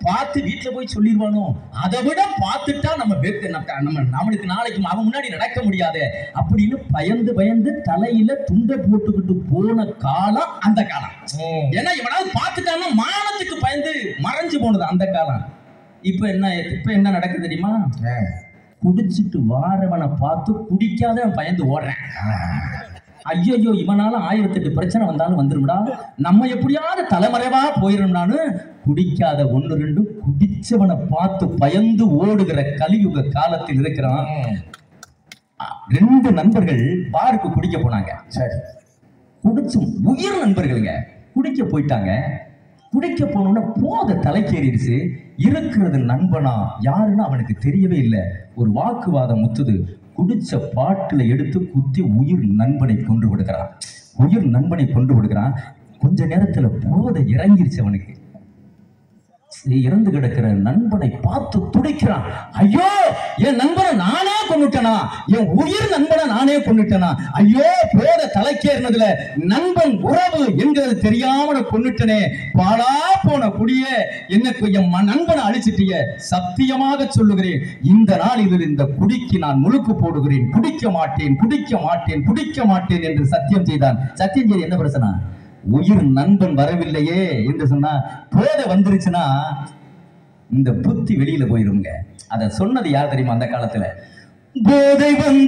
பார்த்து வீட்டுல போய் சொல்லிடுவானோ, அதை விட பார்த்துட்டா நம்மளுக்கு நாளைக்கு அவன் முன்னாடி நடக்க முடியாது அப்படின்னு பயந்து பயந்து தலையில துண்டை போட்டுக்கிட்டு போன காலம் அந்த காலம். ஏன்னா இவனாவது பார்த்துட்டான்னா மானத்துக்கு பயந்து மறைஞ்சு போனது அந்த காலம். இப்ப என்ன நடக்குது தெரியுமா? குடிச்சிட்டு வாரவனை பார்த்து குடிக்காத பயந்து ஓடுறேன். ஐயோ இவனால 1008 பிரச்சனை வந்தாலும் வந்துரும்டா, நம்ம எப்படியாவது தலைமறைவா போயிடும்னான்னு குடிக்காத 1-2 குடிச்சவனை பார்த்து பயந்து ஓடுகிற கலியுக காலத்தில் இருக்கிறான். 2 நண்பர்கள் பாருக்கு குடிக்க போனாங்க. சரி, குடிச்சு உயிர் நண்பர்களுங்க குடிக்க போயிட்டாங்க. குடிக்க போனோம்னா போத தலைக்கேறிடுச்சு. இருக்கிறது நண்பனா யாருன்னு அவனுக்கு தெரியவே இல்லை. ஒரு வாக்குவாதம் முத்துது. குடிச்ச பாட்டில எடுத்து குத்தி உயிர் நண்பனை கொண்டு விடுகிறான். கொஞ்ச நேரத்துல போதை இறங்கிருச்சு அவனுக்கு. இறந்து கிடக்கிற நண்பனை பார்த்து துடிக்கிறான். ஐயோ, என் நண்பனை நானே கொண்டுட்டனா, என் உயிர் நண்பனை நானே கொண்டுட்டனா, ஐயோ போதை தலைக்கேறினதுல நண்பன் உறவு என்கிறது தெரியாம கொண்டுட்டனே, பாலா போன குடிய எனக்கு என் நண்பனை அழிச்சிட்டிய. சத்தியமாக சொல்லுகிறேன், இந்த நாளில் இந்த குடிக்கு நான் முழுக்கு போடுகிறேன். குடிக்க மாட்டேன் என்று சத்தியம் செய்தான். சத்தியம் செய்து என்ன பிரச்சனை? உயிர் நண்பன் வரவில்லையே என்று சொன்னா, போதை வந்துருச்சுன்னா இந்த புத்தி வெளியில போயிருங்க. அத சொன்னது யார் தெரியுமா? அந்த காலத்துல போதை வந்த